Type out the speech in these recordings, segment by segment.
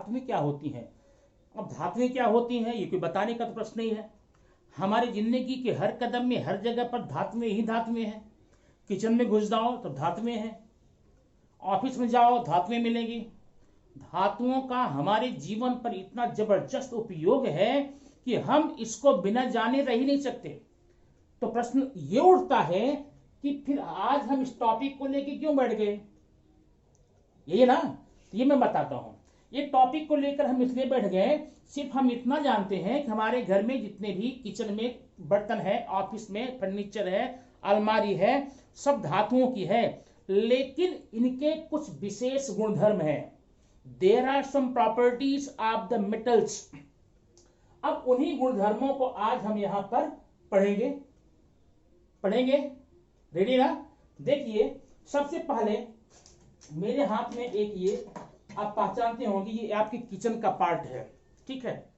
धातुएं क्या होती हैं। अब धातुएं क्या होती हैं ये कोई बताने का तो प्रश्न नहीं है। हमारी जिंदगी के हर कदम में हर जगह पर धातुएं ही धातुएं हैं। किचन में घुस जाओ तो धातुएं हैं, ऑफिस में जाओ धातुएं मिलेंगी। धातुओं का हमारे जीवन पर इतना जबरदस्त उपयोग है कि हम इसको बिना जाने रह ही नहीं सकते। तो प्रश्न ये उठता है कि फिर आज हम इस टॉपिक को लेके क्यों बैठ गए, यही ना। ये मैं बताता हूं, ये टॉपिक को लेकर हम इसलिए बैठ गए, सिर्फ हम इतना जानते हैं कि हमारे घर में जितने भी किचन में बर्तन है, ऑफिस में फर्नीचर है, अलमारी है, सब धातुओं की है, लेकिन इनके कुछ विशेष गुणधर्म है। There are some properties of the metals. अब उन्हीं गुणधर्मों को आज हम यहां पर पढ़ेंगे। रेडी ना। देखिए सबसे पहले मेरे हाथ में एक ये आप पहचानते होंगे, ये आपके किचन का पार्ट है, ठीक है।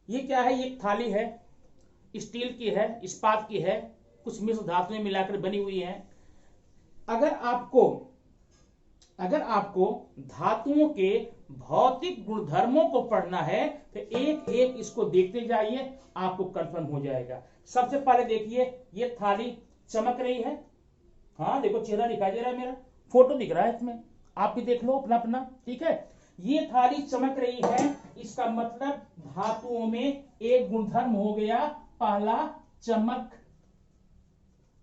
ये क्या है, ये थाली है, स्टील की है, इस्पात की है, कुछ मिश्र धातुएं मिलाकर बनी हुई है। अगर आपको धातुओं के भौतिक गुणधर्मों को पढ़ना है तो एक एक इसको देखते जाइए, आपको कंफर्म हो जाएगा। सबसे पहले देखिए ये थाली चमक रही है, हाँ देखो चेहरा दिखाई दे रहा है, मेरा फोटो दिख रहा है इसमें, आप भी देख लो अपना अपना, ठीक है। ये थाली चमक रही है, इसका मतलब धातुओं में एक गुणधर्म हो गया, पहला चमक।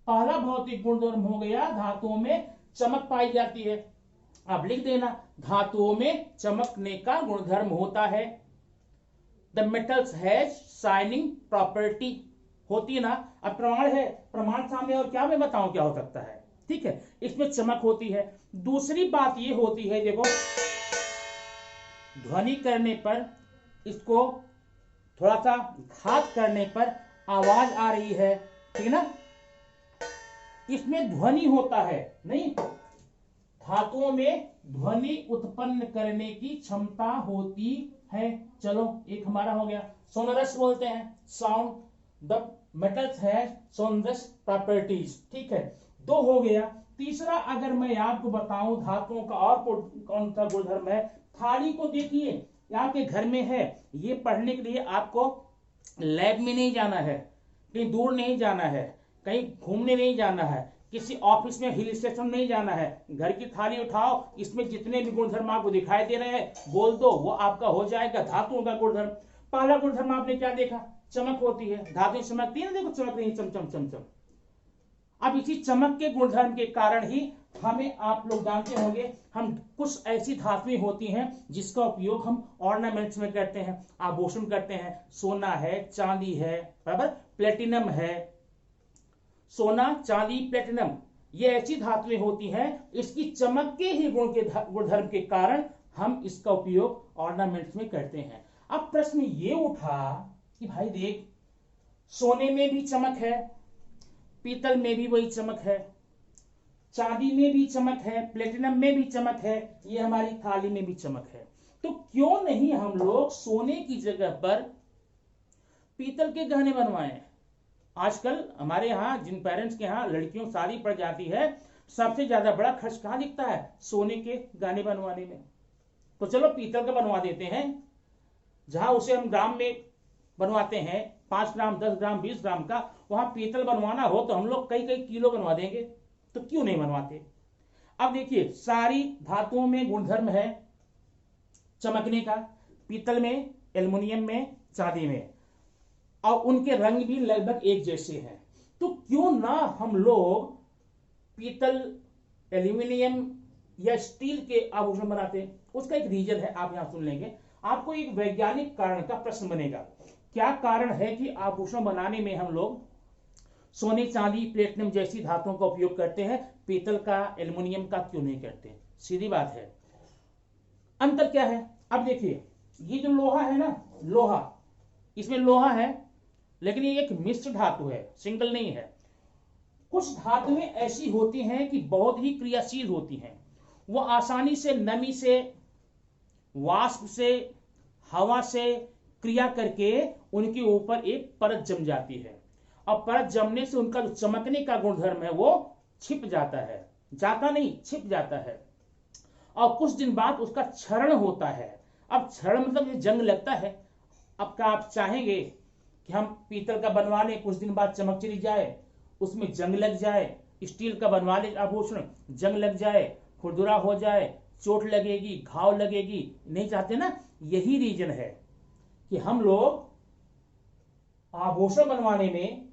पहला भौतिक गुणधर्म हो गया, धातुओं में चमक पाई जाती है। आप लिख देना, धातुओं में चमकने का गुणधर्म होता है। The metals has shining property होती है ना। अब प्रमाण है, प्रमाण सामने और क्या मैं बताऊं क्या हो सकता है, ठीक है। इसमें चमक होती है। दूसरी बात ये होती है, देखो ध्वनि करने पर, इसको थोड़ा सा घात करने पर आवाज आ रही है, ठीक है ना। इसमें ध्वनि होता है, नहीं, धातुओं में ध्वनि उत्पन्न करने की क्षमता होती है। चलो एक हमारा हो गया, सोनरस बोलते हैं, sound. The metals has sonorous properties, ठीक है, दो हो गया। तीसरा अगर मैं आपको बताऊं धातुओं का और कौन सा गुणधर्म है, थाली को देखिए, आपके घर में है। ये पढ़ने के लिए आपको लैब में नहीं जाना है, कहीं दूर नहीं जाना है, कहीं घूमने नहीं जाना है, किसी ऑफिस में हिल स्टेशन नहीं जाना है। घर की थाली उठाओ, इसमें जितने भी गुणधर्म आपको दिखाई दे रहे हैं बोल दो, वो आपका हो जाएगा धातुओं का गुणधर्म। पहला गुणधर्म आपने क्या देखा, चमक होती है, धातुएं चमकती है ना, देखो चमक रही है, चम चम चम चम। अब इसी चमक के गुणधर्म के कारण ही हमें, आप लोग जानते होंगे, हम कुछ ऐसी धातुएं होती हैं जिसका उपयोग हम ऑर्नामेंट्स में करते हैं, आभूषण करते हैं। सोना है, चांदी है, बराबर, प्लेटिनम है, सोना चांदी प्लेटिनम, ये ऐसी धातुएं होती हैं, इसकी चमक के ही गुणधर्म के कारण हम इसका उपयोग ऑर्नामेंट्स में करते हैं। अब प्रश्न ये उठा कि भाई देख, सोने में भी चमक है, पीतल में भी वही चमक है, चांदी में भी चमक है, प्लेटिनम में भी चमक है, ये हमारी थाली में भी चमक है। तो क्यों नहीं हम लोग सोने की जगह पर पीतल के गहने बनवाएं। आजकल हमारे यहाँ जिन पेरेंट्स के यहाँ लड़कियों शादी पड़ जाती है, सबसे ज्यादा बड़ा खर्च कहाँ दिखता है, सोने के गहने बनवाने में। तो चलो पीतल का बनवा देते हैं, जहां उसे हम ग्राम में बनवाते हैं, 5 ग्राम 10 ग्राम 20 ग्राम का, वहां पीतल बनवाना हो तो हम लोग कई कई किलो बनवा देंगे, तो क्यों नहीं बनवाते। अब देखिए सारी धातुओं में गुणधर्म है चमकने का, पीतल में, एल्युमिनियम में, चांदी में, और उनके रंग भी लगभग एक जैसे हैं। तो क्यों ना हम लोग पीतल, एल्युमिनियम या स्टील के आभूषण बनाते हैं। उसका एक रीजन है, आप यहां सुन लेंगे, आपको एक वैज्ञानिक कारण का प्रश्न बनेगा। क्या कारण है कि आभूषण बनाने में हम लोग सोने चांदी प्लेटिनम जैसी धातुओं का उपयोग करते हैं, पीतल का एल्युमिनियम का क्यों नहीं करते। सीधी बात है, अंतर क्या है। अब देखिए ये जो लोहा है ना, लोहा, इसमें लोहा है लेकिन ये एक मिश्र धातु है, सिंगल नहीं है। कुछ धातुएं ऐसी होती हैं कि बहुत ही क्रियाशील होती हैं, वो आसानी से नमी से, वाष्प से, हवा से क्रिया करके उनके ऊपर एक परत जम जाती है, और परत जमने से उनका जो चमकने का गुणधर्म है वो छिप जाता है, जाता नहीं छिप जाता है, और कुछ दिन बाद उसका क्षरण होता है। अब क्षरण मतलब ये जंग लगता है। अब क्या आप चाहेंगे कि हम पीतल का बनवा लें, कुछ दिन बाद चमक चली जाए, उसमें जंग लग जाए, स्टील का बनवा ले आभूषण, जंग लग जाए, खुरदुरा हो जाए, चोट लगेगी, घाव लगेगी, नहीं चाहते ना। यही रीजन है कि हम लोग आभूषण बनवाने में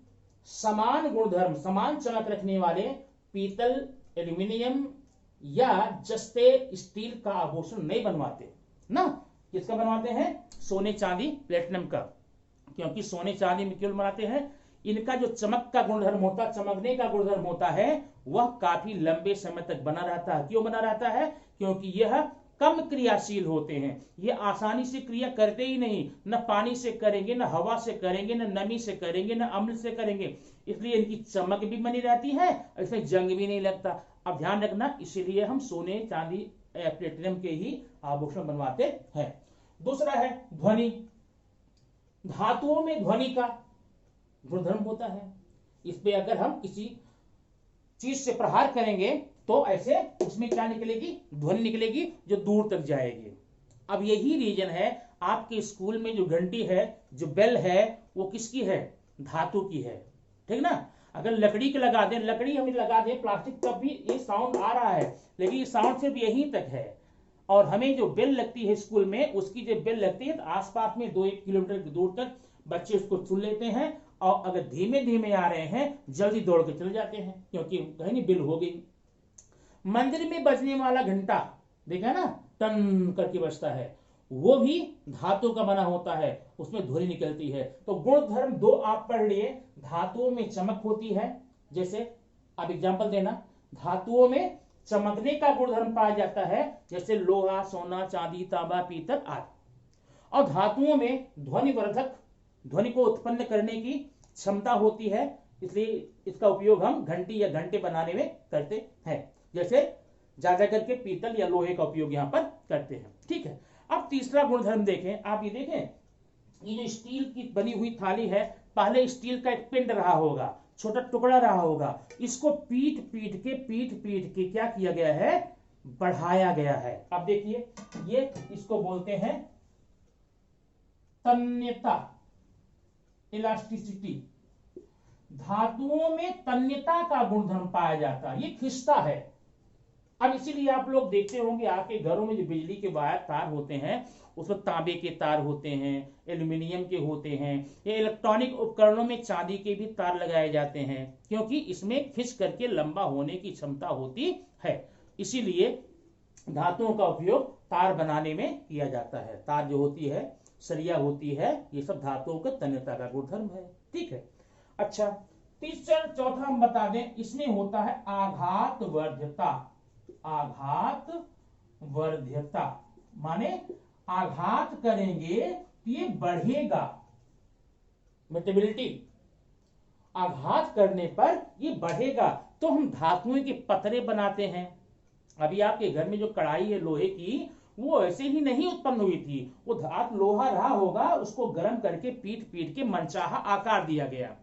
समान गुणधर्म, समान चमक रखने वाले पीतल, एल्यूमिनियम या जस्ते स्टील का आभूषण नहीं बनवाते ना। किसका बनवाते हैं? सोने चांदी प्लेटिनम का। क्योंकि सोने चांदी में क्यों बनाते हैं? इनका जो चमक का गुणधर्म होता है, चमकने का गुणधर्म होता है, वह काफी लंबे समय तक बना रहता है। क्यों बना रहता है? क्योंकि यह कम क्रियाशील होते हैं, ये आसानी से क्रिया करते ही नहीं, न पानी से करेंगे, न हवा से करेंगे, न नमी से करेंगे, न अम्ल से करेंगे, इसलिए इनकी चमक भी बनी रहती है, इसमें जंग भी नहीं लगता। अब ध्यान रखना, इसीलिए हम सोने चांदी प्लेटिनम के ही आभूषण बनवाते हैं। दूसरा है ध्वनि। धातुओं में ध्वनि का गुणधर्म होता है। इस पे अगर हम किसी चीज से प्रहार करेंगे तो ऐसे उसमें क्या निकलेगी? ध्वनि निकलेगी जो दूर तक जाएगी। अब यही रीजन है, आपके स्कूल में जो घंटी है, जो बेल है, वो किसकी है? धातु की है, ठीक ना। अगर लकड़ी के लगा दें, लकड़ी हम लगा दें, प्लास्टिक, तब भी ये साउंड आ रहा है, लेकिन ये साउंड सिर्फ यहीं तक है। और हमें जो बेल लगती है स्कूल में, उसकी जो बेल लगती है तो आसपास में 2-1 किलोमीटर दूर तक बच्चे उसको सुन लेते हैं, और अगर धीमे धीमे आ रहे हैं जल्दी दौड़ के चले जाते हैं, क्योंकि कहीं नहीं बेल हो गई। मंदिर में बजने वाला घंटा देखा ना, टन करके बजता है, वो भी धातु का बना होता है, उसमें ध्वनि निकलती है। तो गुण धर्म 2 आप पढ़ लिए। धातुओं में चमक होती है, जैसे अब एग्जांपल देना, धातुओं में चमकने का गुणधर्म पाया जाता है, जैसे लोहा, सोना, चांदी, तांबा, पीतल आदि। और धातुओं में ध्वनिवर्धक, ध्वनि को उत्पन्न करने की क्षमता होती है, इसलिए इसका उपयोग हम घंटी या घंटे बनाने में करते हैं। जैसे ज्यादा करके पीतल या लोहे का उपयोग यहां पर करते हैं, ठीक है। अब तीसरा गुणधर्म देखें, आप ये देखें, ये जो स्टील की बनी हुई थाली है, पहले स्टील का एक पिंड रहा होगा, छोटा टुकड़ा रहा होगा, इसको पीट पीट के क्या किया गया है? बढ़ाया गया है। अब देखिए, ये इसको बोलते हैं तन्यता, इलास्टिसिटी। धातुओं में तन्यता का गुणधर्म पाया जाता है, ये खिंचता है। अब इसीलिए आप लोग देखते होंगे आपके घरों में जो बिजली के वायर तार होते हैं, उसमें तांबे के तार होते हैं, एल्यूमिनियम के होते हैं, या इलेक्ट्रॉनिक उपकरणों में चांदी के भी तार लगाए जाते हैं, क्योंकि इसमें खिंच करके लंबा होने की क्षमता होती है। इसीलिए धातुओं का उपयोग तार बनाने में किया जाता है। तार जो होती है, सरिया होती है, ये सब धातुओं का तन्यता का गुणधर्म है, ठीक है। अच्छा, तीसरा चौथा हम बता दें, इसमें होता है आघात वर्ध्यता। आघात वर्ध्यता माने आघात करेंगे तो ये बढ़ेगा, मेटेबिलिटी। आघात करने पर ये बढ़ेगा। तो हम धातुओं के पतरे बनाते हैं। अभी आपके घर में जो कढ़ाई है लोहे की, वो ऐसे ही नहीं उत्पन्न हुई थी, वो धातु लोहा रहा होगा, उसको गर्म करके पीट पीट के मनचाहा आकार दिया गया।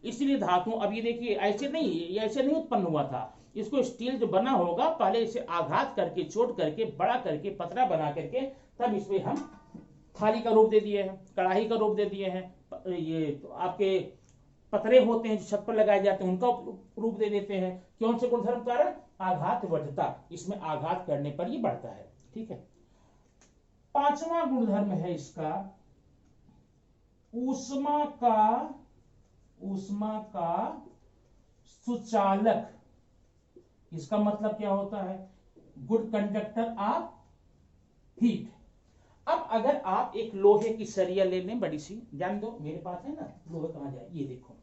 इसलिए धातु, अब ये देखिए, ऐसे नहीं, ये ऐसे नहीं उत्पन्न हुआ था। इसको स्टील जो बना होगा, पहले इसे आघात करके, चोट करके, बड़ा करके, पतरा बना करके, तब इसमें हम थाली का रूप दे दिए हैं, कढ़ाई का रूप दे दिए हैं। ये तो आपके पतरे होते हैं जो छत पर लगाए जाते हैं, उनका रूप दे देते हैं। कौन से गुणधर्म कारण? आघात वर्ध्यता। इसमें आघात करने पर ये बढ़ता है, ठीक है। पांचवा गुणधर्म है इसका ऊष्मा का सुचालक। इसका मतलब क्या होता है? Good conductor of heat. अब अगर आप एक लोहे की सरिया ले लें, बड़ी सी, जान दो मेरे पास है ना, लोहे कहां जाए, ये देखो,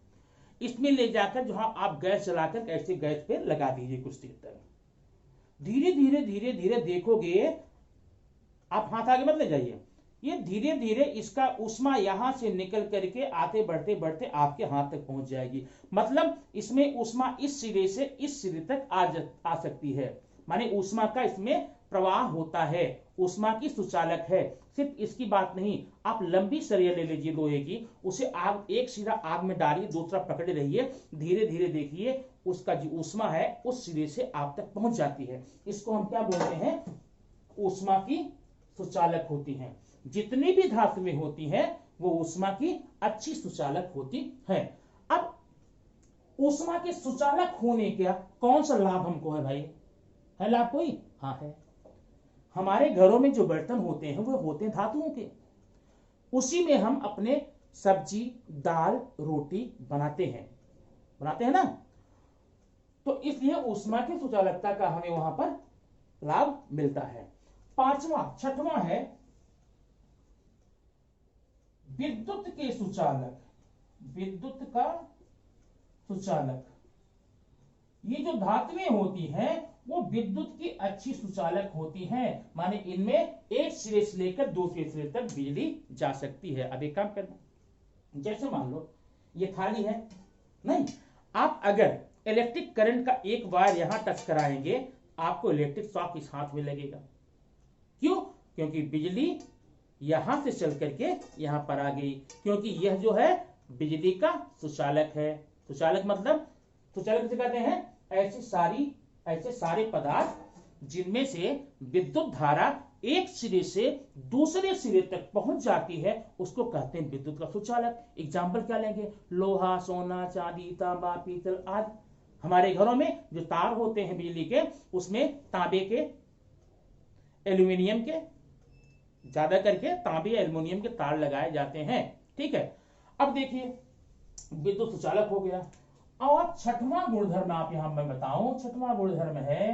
इसमें ले जाकर जहां आप गैस जलाकर ऐसे गैस पे लगा दीजिए कुछ देर तक। धीरे धीरे धीरे धीरे देखोगे, आप हाथ आगे मत ले जाइए, ये धीरे धीरे इसका ऊष्मा यहां से निकल करके आते बढ़ते बढ़ते आपके हाथ तक पहुंच जाएगी। मतलब इसमें ऊष्मा इस सिरे से इस सिरे तक आ सकती है, माने ऊष्मा का इसमें प्रवाह होता है, ऊष्मा की सुचालक है। सिर्फ इसकी बात नहीं, आप लंबी सरिया ले लीजिए लोहे की, उसे आग, एक सिरा आग में डालिए, दूसरा पकड़े रहिए, धीरे धीरे देखिए उसका जो ऊष्मा है उस सिरे से आप तक पहुंच जाती है। इसको हम क्या बोलते हैं? ऊष्मा की सुचालक होती हैं। जितनी भी धातुएं होती हैं वो ऊष्मा की अच्छी सुचालक होती हैं। अब ऊष्मा के सुचालक होने का कौन सा लाभ हमको है भाई? है लाभ कोई? हाँ है। हमारे घरों में जो बर्तन होते हैं वो होते हैं धातुओं के, उसी में हम अपने सब्जी, दाल, रोटी बनाते हैं ना। तो इसलिए ऊष्मा की सुचालकता का हमें वहां पर लाभ मिलता है। छठवां है विद्युत के सुचालक। विद्युत का सुचालक, ये जो धातुएं होती हैं वो विद्युत की अच्छी सुचालक होती हैं, माने इनमें एक सिरे से लेकर दूसरे सिरे तक बिजली जा सकती है। अब एक काम करना, जैसे मान लो ये थाली है, नहीं, आप अगर इलेक्ट्रिक करंट का एक वायर यहां टच कराएंगे आपको इलेक्ट्रिक शॉक इस हाथ में लगेगा। क्यों? क्योंकि बिजली यहां से चल करके यहां पर आ गई, क्योंकि यह जो है बिजली का सुचालक है। सुचालक मतलब, सुचालक किसे कहते हैं? ऐसे सारे पदार्थ जिनमें से विद्युत धारा एक सिरे से दूसरे सिरे तक पहुंच जाती है उसको कहते हैं विद्युत का सुचालक। एग्जाम्पल क्या लेंगे? लोहा, सोना, चांदी, तांबा, पीतल आदि। हमारे घरों में जो तार होते हैं बिजली के, उसमें तांबे के, एल्यूमिनियम के, ज्यादा करके तांबे एल्यूमिनियम के तार लगाए जाते हैं। ठीक है, अब देखिए विद्युत सुचालक हो गया। और छठवां गुणधर्म आप यहां मैं बताऊं, छठवां गुणधर्म है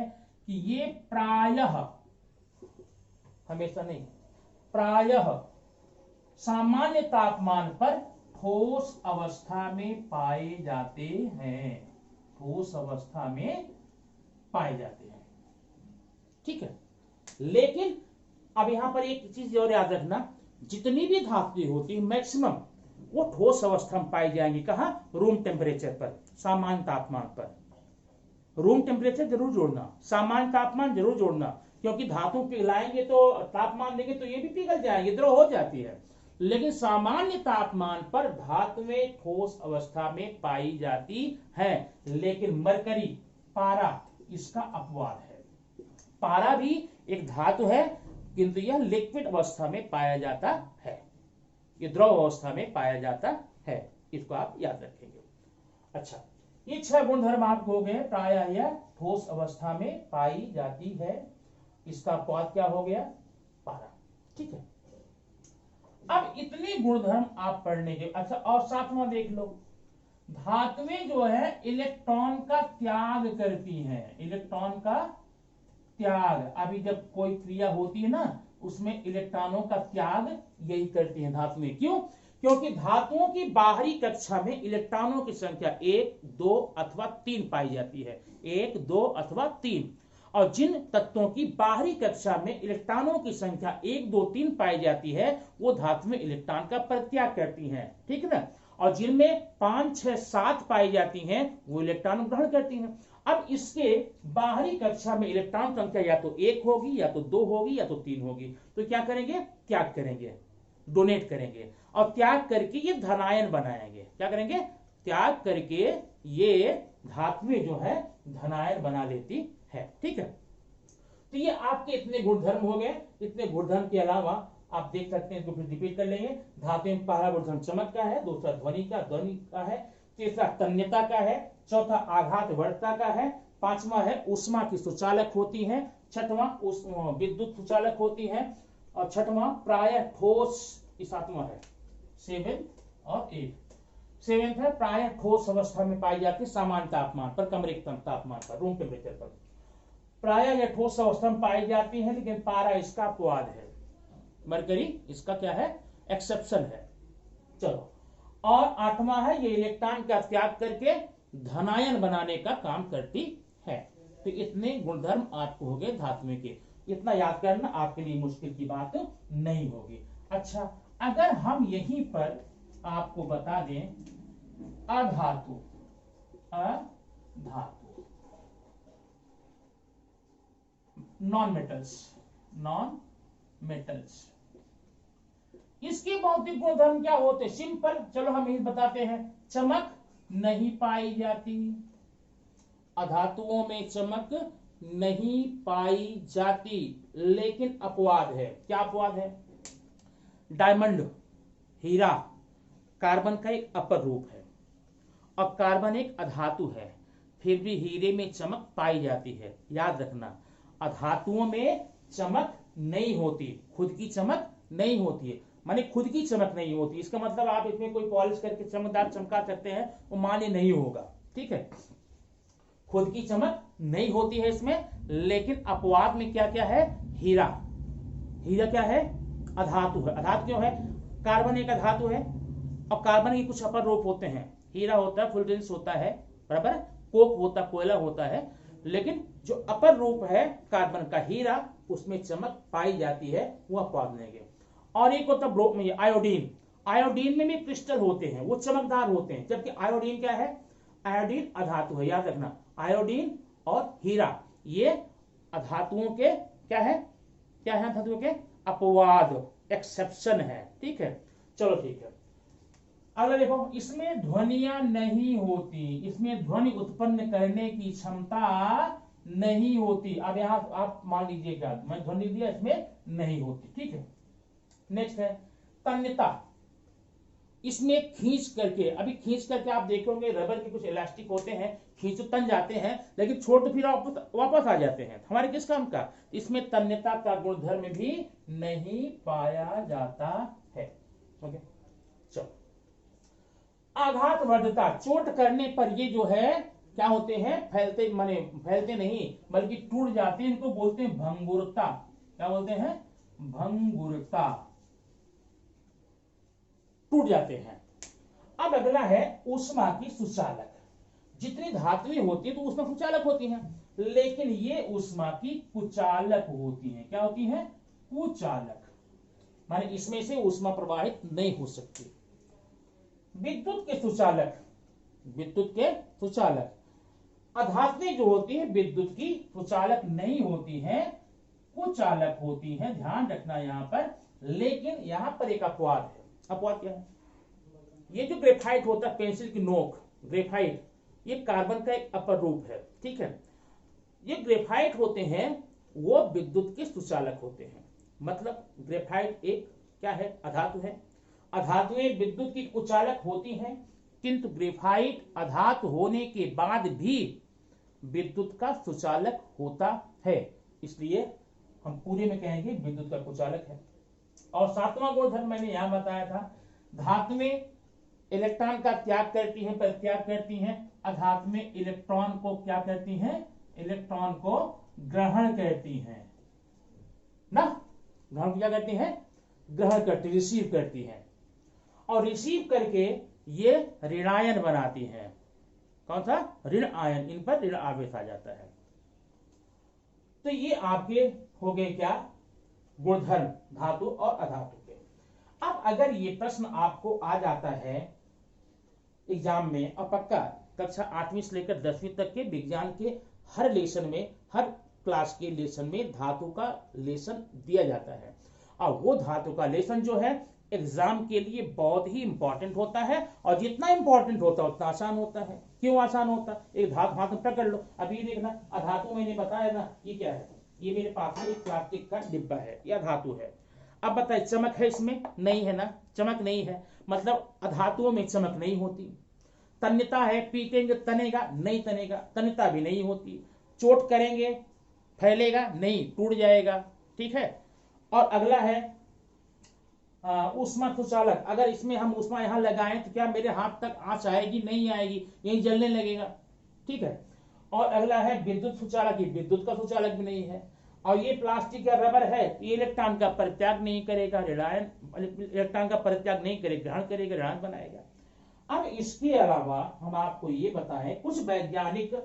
कि ये प्रायः, हमेशा नहीं, प्रायः सामान्य तापमान पर ठोस अवस्था में पाए जाते हैं। ठोस अवस्था में पाए जाते हैं। ठीक है, लेकिन अब यहां पर एक चीज और याद रखना, जितनी भी धातुएं होती है मैक्सिमम वो ठोस अवस्था में पाई जाएंगी। कहां? रूम टेम्परेचर पर, सामान्य तापमान पर। रूम टेम्परेचर जरूर जोड़ना, सामान्य तापमान जरूर जोड़ना, क्योंकि धातु पिघलाएंगे तो तापमान देंगे तो ये भी पिघल जाएंगे, द्रव हो जाती है। लेकिन सामान्य तापमान पर धातुएं ठोस अवस्था में पाई जाती है। लेकिन मरकरी, पारा, इसका अपवाद है। पारा भी एक धातु है किंतु यह लिक्विड अवस्था में पाया जाता है, ये द्रव अवस्था में पाया जाता है। इसको आप याद रखेंगे। अच्छा, ये 6 गुणधर्म आपको हो गए। प्रायः यह ठोस अवस्था में पाई जाती है, इसका अपवाद क्या हो गया? पारा। ठीक है, अब इतने गुणधर्म आप पढ़ने के। अच्छा, और सातवां देख लो, धातुएं जो है इलेक्ट्रॉन का त्याग करती हैं। इलेक्ट्रॉन का त्याग, अभी जब कोई क्रिया होती है ना उसमें इलेक्ट्रॉनों का त्याग यही करती हैं धातुएं। क्यों? क्योंकि धातुओं की बाहरी कक्षा में इलेक्ट्रॉनों की संख्या 1, 2 अथवा 3 पाई जाती है। 1, 2 अथवा 3। और जिन तत्वों की बाहरी कक्षा में इलेक्ट्रॉनों की संख्या 1, 2, 3 पाई जाती है वो धातुएं इलेक्ट्रॉन का परित्याग करती हैं। ठीक है ना? और जिनमें 5, 6, 7 पाई जाती हैं वो इलेक्ट्रॉन ग्रहण करती हैं। अब इसके बाहरी कक्षा में इलेक्ट्रॉन संख्या या तो 1 होगी, या तो 2 होगी, या तो 3 होगी। तो क्या करेंगे? त्याग करेंगे, डोनेट करेंगे, और त्याग करके ये धनायन बनाएंगे। क्या करेंगे? त्याग करके ये धातुएं जो है धनायन बना लेती है। ठीक है, तो ये आपके इतने गुणधर्म हो गए। इतने गुणधर्म के अलावा आप देख सकते हैं, इसको फिर रिपीट कर लेंगे। धातु में पहला गुणधर्म चमक का है, दूसरा ध्वनि का है, तीसरा तन्यता का है, चौथा आघात वर्तता का है, पांचवा है ऊष्मा की सुचालक होती है, छठवां विद्युत सुचालक होती है, और छठवां प्राय ठोस, सातवां है 7 और 8। 7 है प्राय ठोस अवस्था में पाई जाती है, सामान्य तापमान पर, कमरे के तापमान पर, रूम टेम्परेचर पर प्राय यह ठोस अवस्था में पाई जाती है। लेकिन पारा इसका अपवाद है, मरकरी इसका क्या है? एक्सेप्शन है। चलो, और 8वां है ये इलेक्ट्रॉन का त्याग करके धनायन बनाने का काम करती है। तो इतने गुणधर्म आपको हो गए धातुओं के। इतना याद करना आपके लिए मुश्किल की बात नहीं होगी। अच्छा, अगर हम यहीं पर आपको बता दें अधातु, नॉन मेटल्स, इसके भौतिक गुणधर्म क्या होते? सिंपल, चलो हम यही बताते हैं। चमक नहीं पाई जाती, अधातुओं में चमक नहीं पाई जाती, लेकिन अपवाद है। क्या अपवाद है? डायमंड, हीरा, कार्बन का एक अपर रूप है और कार्बन एक अधातु है, फिर भी हीरे में चमक पाई जाती है। याद रखना, अधातुओं में चमक नहीं होती, खुद की चमक नहीं होती है, माने खुद की चमक नहीं होती। इसका मतलब आप इसमें कोई पॉलिश करके चमकदार चमका करते हैं, वो मान्य नहीं होगा। ठीक है, खुद की चमक नहीं होती है इसमें, लेकिन अपवाद में क्या क्या है? हीरा। हीरा क्या है? अधातु है। अधातु क्यों है? कार्बन एक अधातु है और कार्बन के कुछ अपर रूप होते हैं। हीरा होता है, फुलरेंस होता है, बराबर, कोक होता, कोयला होता है, लेकिन जो अपर रूप है कार्बन का, हीरा, उसमें चमक पाई जाती है, वो अपवाद लेंगे। और एक होता है आयोडीन। आयोडीन में भी क्रिस्टल होते हैं, वो चमकदार होते हैं, जबकि आयोडीन क्या है? आयोडीन अधातु है। याद रखना, आयोडीन और हीरा ये अधातुओं के क्या है? क्या है? धातुओं के अपवाद, एक्सेप्शन है। ठीक है, चलो ठीक है। अगला देखो, इसमें ध्वनियां नहीं होती, इसमें ध्वनि उत्पन्न करने की क्षमता नहीं होती। अब यहां आप मान लीजिएगा, मैं ध्वनि दिया, इसमें नहीं होती। ठीक है, नेक्स्ट है तन्यता। इसमें खींच करके, अभी खींच करके आप देखोगे रबर के कुछ इलास्टिक होते हैं, खींचो तन जाते हैं, लेकिन छोड़ फिर वापस आ जाते हैं। हमारे किस काम का? इसमें तन्यता का गुणधर्म भी नहीं पाया जाता है। ओके, चलो। आघातवर्धता, चोट करने पर ये जो है क्या होते हैं? फैलते, माने फैलते नहीं बल्कि टूट जाते हैं, इनको बोलते हैं भंगुरता। क्या बोलते हैं? भंगुरता, टूट जाते हैं। अब अगला है ऊष्मा की सुचालक। जितनी धातुएं होती है तो ऊष्मा सुचालक होती हैं, लेकिन ये ऊष्मा की कुचालक होती हैं। क्या होती हैं? कुचालक, माने इसमें से ऊष्मा प्रवाहित नहीं हो सकती। विद्युत के सुचालक, विद्युत के सुचालक, अधातुएं जो होती है विद्युत की सुचालक नहीं होती हैं, कुचालक होती हैं। ध्यान रखना यहां पर, लेकिन यहां पर एक अपवाद है। अपवाद क्या है? ये जो ग्रेफाइट होता है, पेंसिल की नोक, ग्रेफाइट, ये कार्बन का एक अपर रूप है। ठीक है, ये ग्रेफाइट होते हैं, वो विद्युत के सुचालक होते हैं। मतलब ग्रेफाइट एक क्या है? अधातु है। अधातुएं विद्युत की कुचालक होती हैं, किंतु ग्रेफाइट अधातु होने के बाद भी विद्युत का सुचालक होता है, इसलिए हम पूरे में कहेंगे विद्युत का कुचालक है। और सातवां गुणधर्म मैंने यहां बताया था, धातुएं इलेक्ट्रॉन का त्याग करती हैं, परित्याग करती हैं, अधातुएं इलेक्ट्रॉन को क्या करती हैं? इलेक्ट्रॉन को ग्रहण करती हैं ना। ग्रहण क्या करती हैं? ग्रहण करती, रिसीव करती हैं, और रिसीव करके ये ऋणायन बनाती हैं। कौन सा? ऋण आयन, इन पर ऋण आवेश आ जाता है। तो ये आपके हो गए क्या? गुणधर्म धातु और अधातु के। अब अगर ये प्रश्न आपको आ जाता है एग्जाम में, और पक्का कक्षा 8वीं से लेकर 10वीं तक के विज्ञान के हर लेसन में, हर क्लास के लेसन में धातु का लेसन दिया जाता है, और वो धातु का लेसन जो है एग्जाम के लिए बहुत ही इंपॉर्टेंट होता है, और जितना इंपॉर्टेंट होता है उतना आसान होता है। क्यों आसान होता है? एक धातु हाथ में पकड़ लो, अभी देखना अधातु मैंने बताया ना, ये क्या है? ये मेरे पास में एक प्लास्टिक का डिब्बा है, यह धातु है। अब बताइए चमक है इसमें? नहीं है ना, चमक नहीं है, मतलब अधातुओं में चमक नहीं होती। तन्यता है, पीटेंगे तनेगा? नहीं तनेगा, तन्यता भी नहीं होती। चोट करेंगे फैलेगा? नहीं, टूट जाएगा। ठीक है, और अगला है ऊष्मा सुचालक। अगर इसमें हम ऊष्मा यहां लगाएं तो क्या मेरे हाथ तक आंच आएगी? नहीं आएगी, यही जलने लगेगा। ठीक है, और अगला है विद्युत सुचालक, ये विद्युत का सुचालक भी नहीं है। और ये प्लास्टिक या रबर है, ये इलेक्ट्रॉन का परित्याग नहीं करेगा, ऋणायन, इलेक्ट्रॉन का परित्याग नहीं करेगा, ग्रहण करेगा, ऋणायन बनाएगा। अब इसके अलावा हम आपको ये बताएं कुछ वैज्ञानिक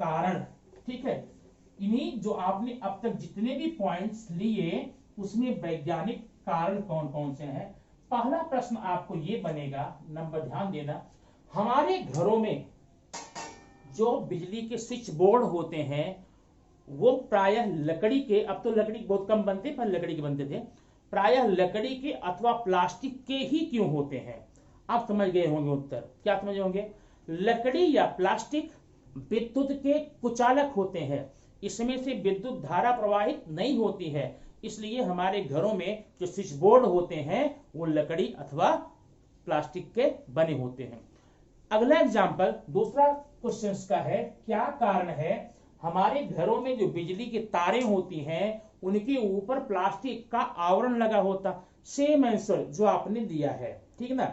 कारण। ठीक है, इन्हीं जो आपने अब तक जितने भी पॉइंट्स लिए उसमें वैज्ञानिक कारण कौन कौन से हैं। पहला प्रश्न आपको ये बनेगा, नंबर ध्यान देना, हमारे घरों में जो बिजली के स्विच बोर्ड होते हैं वो प्रायः लकड़ी के, अब तो लकड़ी बहुत कम बनते, पर लकड़ी के बनते थे, प्रायः लकड़ी के अथवा प्लास्टिक के ही क्यों होते हैं? आप समझ गए होंगे उत्तर। क्या समझ होंगे? लकड़ी या प्लास्टिक विद्युत के कुचालक होते हैं, इसमें से विद्युत धारा प्रवाहित नहीं होती है, इसलिए हमारे घरों में जो स्विच बोर्ड होते हैं वो लकड़ी अथवा प्लास्टिक के बने होते हैं। अगला एग्जाम्पल दूसरा क्वेश्चन का है, क्या कारण है हमारे घरों में जो बिजली की तारें होती हैं उनके ऊपर प्लास्टिक का आवरण लगा होता। सेम आंसर जो आपने दिया है, ठीक ना।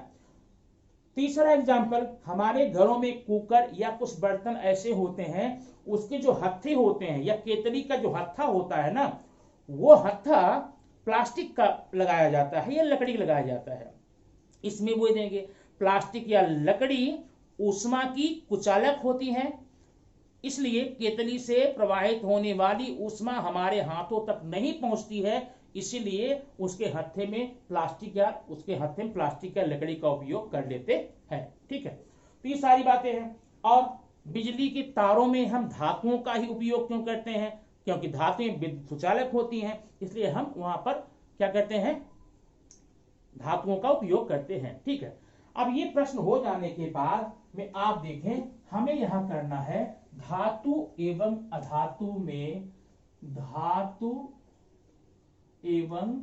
तीसरा एग्जाम्पल, हमारे घरों में कुकर या कुछ बर्तन ऐसे होते हैं उसके जो हत्थे होते हैं या केतली का जो हत्था होता है ना, वो हत्था प्लास्टिक का लगाया जाता है या लकड़ी का लगाया जाता है। इसमें वो देंगे प्लास्टिक या लकड़ी ऊष्मा की कुचालक होती है, इसलिए केतली से प्रवाहित होने वाली ऊष्मा हमारे हाथों तक नहीं पहुंचती है, इसीलिए उसके हत्थे में प्लास्टिक या लकड़ी का उपयोग कर लेते हैं। ठीक है, तो ये सारी बातें हैं। और बिजली की तारों में हम धातुओं का ही उपयोग क्यों करते हैं? क्योंकि धातुएं विद्युत सुचालक होती हैं, इसलिए हम वहां पर क्या करते हैं, धातुओं का उपयोग करते हैं। ठीक है, अब ये प्रश्न हो जाने के बाद में आप देखें, हमें यहां करना है धातु एवं अधातु में धातु एवं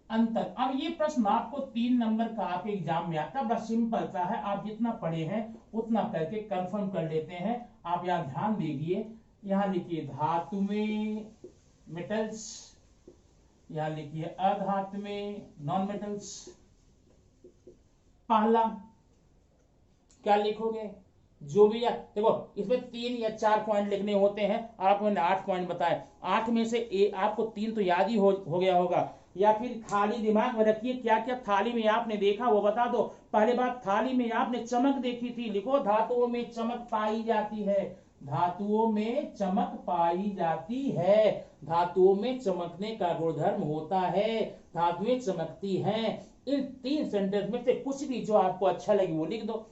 अंतर। अब ये प्रश्न आपको 3 नंबर का आपके एग्जाम में आता है, बड़ा सिंपल सा है, आप जितना पढ़े हैं उतना करके कंफर्म कर लेते हैं। आप यहाँ ध्यान दीजिए, यहाँ लिखिए धातु में मेटल्स, यहाँ लिखिए अधातु में नॉन मेटल्स। पहला क्या लिखोगे, जो भी देखो इसमें 3 या 4 पॉइंट लिखने होते हैं और आपको मैंने 8 पॉइंट बताए, 8 में से आपको 3 तो याद ही हो गया होगा, या फिर खाली दिमाग में रखिए क्या क्या थाली में आपने देखा वो बता दो। पहले बात, थाली में आपने चमक देखी थी, लिखो धातुओं में चमक पाई जाती है, धातुओं में चमक पाई जाती है, धातुओं में चमकने का गुणधर्म होता है, धातुएं चमकती हैं। इन 3 सेंटेंस में से कुछ भी जो आपको अच्छा लगे वो लिख दो।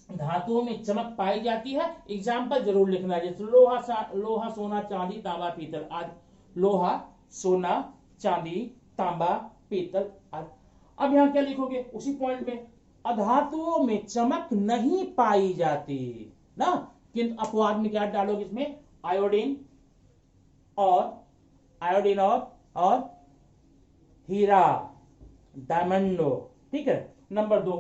धातुओं में चमक पाई जाती है, एग्जाम्पल जरूर लिखना, जैसे लोहा सोना चांदी तांबा पीतल आदि, लोहा सोना चांदी तांबा पीतल आदि। अब यहां क्या लिखोगे उसी पॉइंट में, अधातुओं में चमक नहीं पाई जाती ना, किंतु अपवाद में क्या डालोगे इसमें, आयोडीन और हीरा डायमंडो। ठीक है, नंबर 2,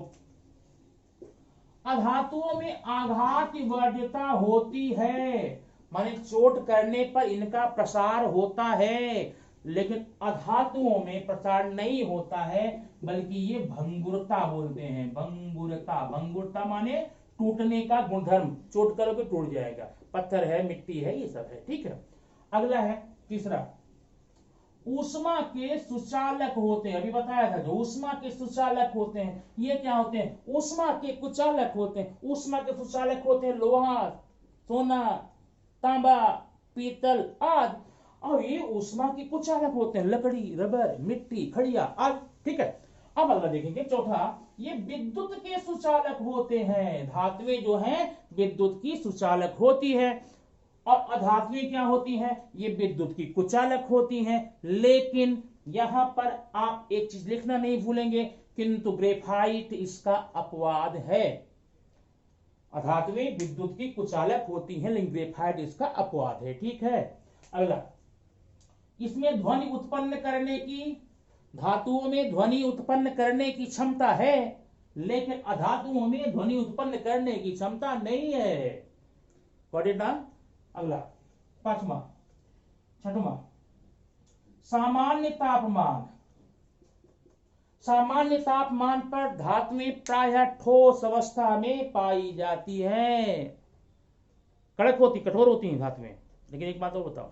अधातुओं में आघात की वरीयता होती है, माने चोट करने पर इनका प्रसार होता है, लेकिन अधातुओं में प्रसार नहीं होता है, बल्कि ये भंगुरता बोलते हैं, भंगुरता माने टूटने का गुणधर्म, चोट करोगे टूट जाएगा, पत्थर है मिट्टी है ये सब है। ठीक है, अगला है तीसरा, ऊष्मा के सुचालक होते हैं, अभी बताया था जो ऊष्मा के सुचालक होते हैं, ये क्या होते हैं, ऊष्मा के कुचालक होते हैं। ऊष्मा के सुचालक होते हैं लोहा सोना तांबा पीतल आदि, और ये ऊष्मा के कुचालक होते हैं लकड़ी रबर मिट्टी खड़िया आदि। ठीक है, अब अगला देखेंगे चौथा, ये विद्युत के सुचालक होते हैं, धातुएं जो हैं विद्युत की सुचालक होती है, और अधातुएं क्या होती हैं, ये विद्युत की कुचालक होती हैं। लेकिन यहां पर आप एक चीज लिखना नहीं भूलेंगे, किंतु ग्रेफाइट इसका अपवाद है। अधातुएं विद्युत की कुचालक होती हैं, लेकिन ग्रेफाइट इसका अपवाद है। ठीक है, अगला, इसमें ध्वनि उत्पन्न करने की, धातुओं में ध्वनि उत्पन्न करने की क्षमता है, लेकिन अधातुओं में ध्वनि उत्पन्न करने की क्षमता नहीं है। Got it done? अगला 5वां 6वां, सामान्य तापमान पर धातुएं प्रायः ठोस अवस्था में पाई जाती हैं। कड़क होती कठोर होती हैं धातुएं, लेकिन एक बात और बताओ,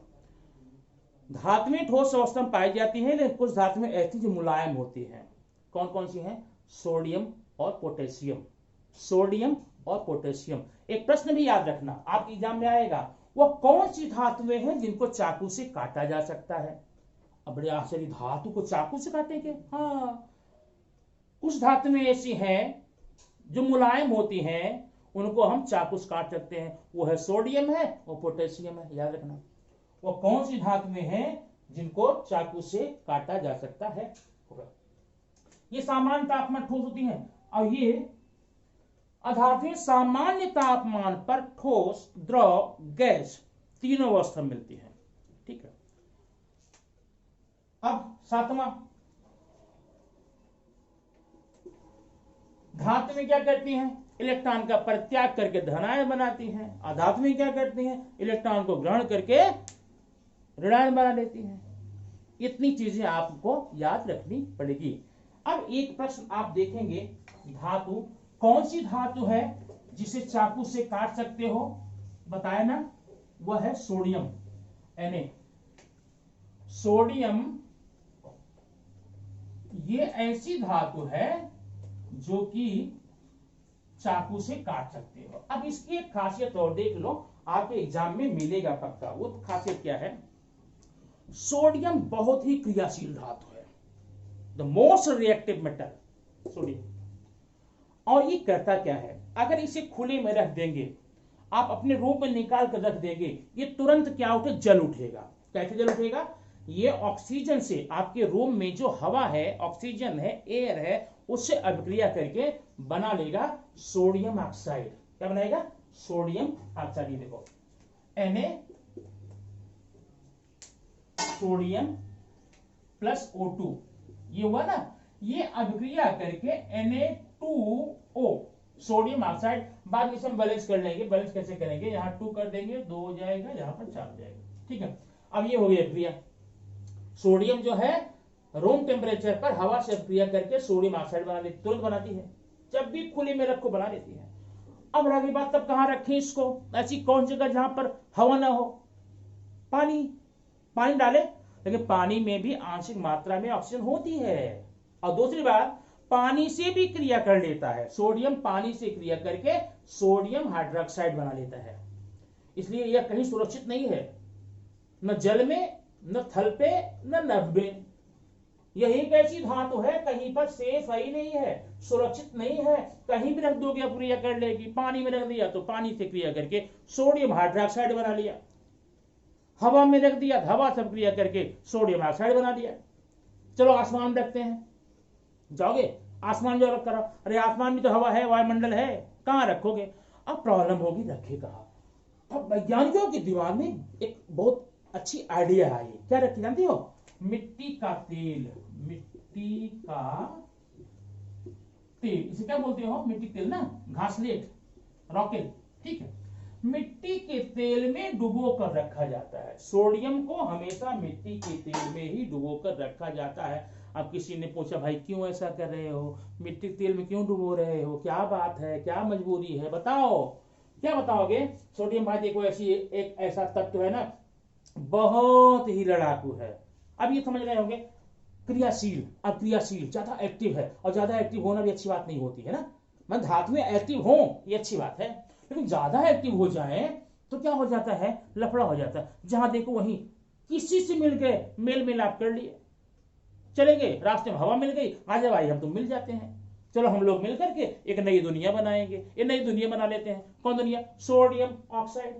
धातुएं ठोस अवस्था में पाई जाती हैं, लेकिन कुछ धातुएं ऐसी जो मुलायम होती हैं। कौन कौन सी हैं? सोडियम और पोटेशियम, सोडियम और पोटेशियम। एक प्रश्न भी याद रखना आपके एग्जाम में आएगा, वो कौन सी धातुएं हैं जिनको चाकू से काटा जा सकता है? अब बड़े आश्चर्य, धातु को चाकू से काटेंगे? हाँ, कुछ धातुएं ऐसी हैं जो मुलायम होती हैं, उनको हम चाकू से काट सकते हैं, वो है सोडियम है और पोटेशियम है, याद रखना। वो कौन सी धातुएं हैं जिनको चाकू से काटा जा सकता है? ये सामान्य तापमान ठोस होती हैं, और ये अधातुएं सामान्य तापमान पर ठोस, द्रव, गैस तीनों अवस्था मिलती है। ठीक है, अब सातवां, धातु में क्या करती हैं, इलेक्ट्रॉन का परित्याग करके धनायन बनाती हैं। अधातु में क्या करती हैं, इलेक्ट्रॉन को ग्रहण करके ऋणायन बना देती हैं। इतनी चीजें आपको याद रखनी पड़ेगी। अब एक प्रश्न आप देखेंगे, धातु कौन सी धातु है जिसे चाकू से काट सकते हो, बताए ना, वह है सोडियम, Na। सोडियम ये ऐसी धातु है जो कि चाकू से काट सकते हो। अब इसकी एक खासियत और देख लो, आपके एग्जाम में मिलेगा पक्का। वो खासियत क्या है, सोडियम बहुत ही क्रियाशील धातु है, the most reactive metal sodium. और ये करता क्या है, अगर इसे खुले में रख देंगे, आप अपने रूम में निकाल कर रख देंगे, ये तुरंत क्या उठे, जल उठेगा। कैसे जल उठेगा, ये ऑक्सीजन से, आपके रूम में जो हवा है, ऑक्सीजन है, एयर है, उससे अभिक्रिया करके बना लेगा सोडियम ऑक्साइड। क्या बनाएगा, सोडियम ऑक्साइड। ये देखो Na सोडियम प्लस O2, ये हुआ ना, ये अभिक्रिया करके Na2O सोडियम ऑक्साइड। बाद में हम बैलेंस कर लेंगे। बैलेंस कैसे करेंगे, यहां 2 कर देंगे, 2 हो जाएगा, यहां पर 4 हो जाएगा। ठीक है, अब ये हो गई अभिक्रिया। सोडियम जो है रूम टेम्परेचर पर हवा से अभिक्रिया करके सोडियम ऑक्साइड बना देती, तुरंत बनाती है, जब भी खुले में रखो बना देती है। अब रही बात, तब कहां रखें इसको, ऐसी कौन जगह जहां पर हवा ना हो, पानी, पानी डाले, लेकिन पानी में भी आंशिक मात्रा में ऑक्सीजन होती है। और दूसरी बात, पानी से भी क्रिया कर लेता है, सोडियम पानी से क्रिया करके सोडियम हाइड्रोक्साइड बना लेता है। इसलिए यह कहीं सुरक्षित नहीं है, न जल में, न थल पे, न नभ में। यह एक ऐसी धातु है कहीं पर सेफ ही नहीं है, सुरक्षित नहीं है, कहीं भी रख दोगे क्रिया कर लेगी। पानी में रख दिया तो पानी से क्रिया करके सोडियम हाइड्रोक्साइड बना लिया, हवा में रख दिया, हवा से क्रिया करके सोडियम ऑक्साइड बना दिया। चलो आसमान में रखते हैं, जाओगे आसमान जो रख करो, अरे आसमान में तो हवा है, वायुमंडल है, कहां रखोगे। अब प्रॉब्लम होगी, रखे कहां। अब वैज्ञानिकों के दिमाग में एक बहुत अच्छी आइडिया आई। क्या रखी जानती हो, मिट्टी का तेल। मिट्टी का तेल, इसे क्या बोलते हो, मिट्टी तेल ना, घासलेट, रॉकेल। ठीक है, मिट्टी के तेल में डुबो कर रखा जाता है। सोडियम को हमेशा मिट्टी के तेल में ही डुबो कर रखा जाता है। अब किसी ने पूछा, भाई क्यों ऐसा कर रहे हो, मिट्टी के तेल में क्यों डुबो रहे हो, क्या बात है, क्या मजबूरी है, बताओ। क्या बताओगे, सोडियम भाई देखो, ऐसी एक ऐसा तत्व है ना, बहुत ही लड़ाकू है। अब ये समझ रहे होंगे, क्रियाशील, अक्रियाशील, ज्यादा एक्टिव है, और ज्यादा एक्टिव होना भी अच्छी बात नहीं होती है ना। मैं धातुएं एक्टिव हो, ये अच्छी बात है, लेकिन ज्यादा एक्टिव हो जाए तो क्या हो जाता है, लफड़ा हो जाता है। जहां देखो वहीं किसी से मिल गए, मेल मिलाप कर लिए, चले गए, रास्ते में हवा मिल गई, आ जाए भाई हम तो मिल जाते हैं, चलो हम लोग मिल करके एक नई दुनिया बनाएंगे। ये नई दुनिया बना लेते हैं। कौन दुनिया, सोडियम ऑक्साइड।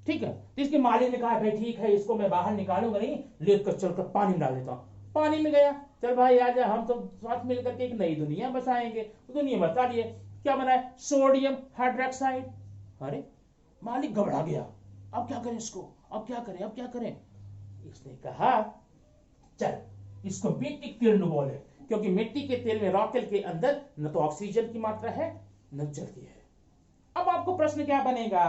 ठीक है, तो इसके मालिक ने कहा, भाई ठीक है, इसको मैं बाहर निकालूंगा नहीं, लेकर चलकर पानी में डाल देता हूं। पानी में गया, चल भाई आजा, हम तो साथ मिलकर के एक नई दुनिया बसाएंगे। दुनिया बता दिए, क्या बनाए, सोडियम हाइड्रोक्साइड। अरे मालिक घबरा गया, अब क्या करें इसको, अब क्या करें, अब क्या करें। इसने कहा, चल इसको मिट्टी के तेल डुबो ले, क्योंकि मिट्टी के तेल में, रॉकेल के अंदर न तो ऑक्सीजन की मात्रा है, न जल की है। अब आपको प्रश्न क्या बनेगा,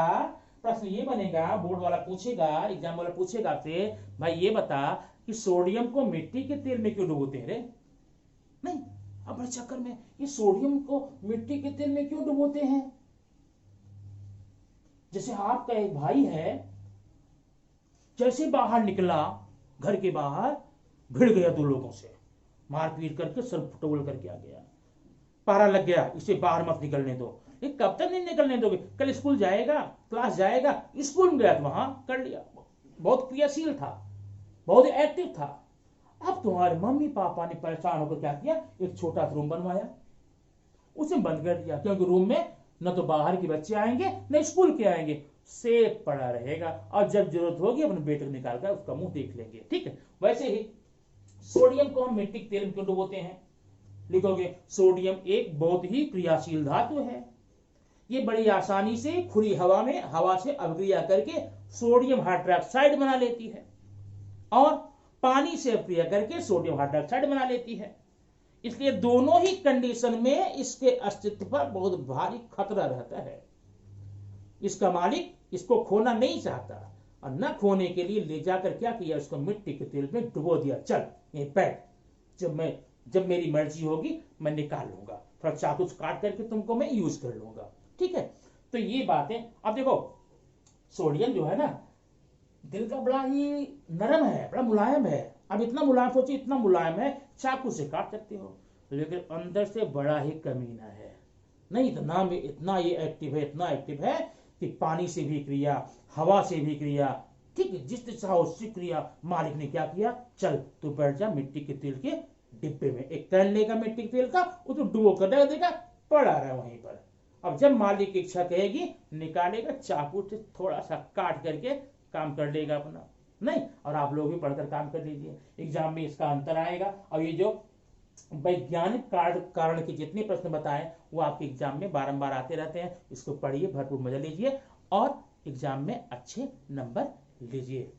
प्रश्न ये बनेगा, बोर्ड वाला पूछेगा, एग्जाम वाला पूछेगा आपसे, भाई ये बता कि सोडियम को मिट्टी के तेल में क्यों डुबोते हैं रे। नहीं, अब बड़े चक्कर में, ये सोडियम को मिट्टी के तेल में क्यों डुबोते हैं। जैसे आपका एक भाई है, जैसे बाहर निकला, घर के बाहर भिड़ गया 2 लोगों से, मारपीट करके सर फटोल करके आ गया, पारा लग गया, इसे बाहर मत निकलने दो। ये कब तक नहीं निकलने दोगे, कल स्कूल जाएगा, क्लास जाएगा, स्कूल में गया तो वहां कर लिया, बहुत क्रियाशील था, बहुत एक्टिव था। अब तुम्हारे मम्मी पापा ने परेशान होकर क्या किया, एक छोटा सा रूम बनवाया, उसे बंद कर दिया, क्योंकि रूम में न तो बाहर के बच्चे आएंगे, न स्कूल के आएंगे, सेफ पड़ा रहेगा, और जब जरूरत होगी अपने बेटे को निकालकर उसका मुंह देख लेंगे। ठीक है, वैसे ही सोडियम को हम मिट्टी के तेल में क्यों डुबोते हैं, लिखोगे सोडियम एक बहुत ही क्रियाशील धातु है। ये बड़ी आसानी से खुली हवा में हवा से अभिक्रिया करके सोडियम हाइड्रोक्साइड बना लेती है और पानी से अभिक्रिया करके सोडियम हाइड्रोक्साइड बना लेती है। इसलिए दोनों ही कंडीशन में इसके अस्तित्व पर बहुत भारी खतरा रहता है। इसका मालिक इसको खोना नहीं चाहता और न खोने के लिए ले जाकर क्या किया, उसको मिट्टी के तेल में डुबो दिया। चल ये बैठ, जब मेरी मर्जी होगी मैं निकाल लूंगा, थोड़ा चाकू से काट करके तुमको मैं यूज कर लूंगा। ठीक है, तो ये बात है। अब देखो सोडियम जो है ना दिल का बड़ा ही नरम है, बड़ा मुलायम है। अब इतना मुलायम, सोचिए इतना मुलायम है, चाकू से काट सकते हो, लेकिन अंदर से बड़ा ही कमीना है। नहीं इतना में इतना ये एक्टिव है, इतना एक्टिव है कि पानी से भी क्रिया, हवा से भी क्रिया, ठीक है, जिस चाहो उससे क्रिया। मालिक ने क्या किया, चल तू बैठ जा मिट्टी के तेल के डिब्बे में, एक कैन लेगा मिट्टी के तेल का, उसको डुबो कर देगा, पड़ा रहा वहीं पर। अब जब मालिक की इच्छा कहेगी निकालेगा, चाकू से थोड़ा सा काट करके काम कर लेगा अपना। नहीं, और आप लोग भी पढ़कर काम कर लीजिए, एग्जाम में इसका अंतर आएगा। और ये जो वैज्ञानिक कारण के जितने प्रश्न बताए वो आपके एग्जाम में बारंबार आते रहते हैं। इसको पढ़िए, भरपूर मजा लीजिए और एग्जाम में अच्छे नंबर लीजिए।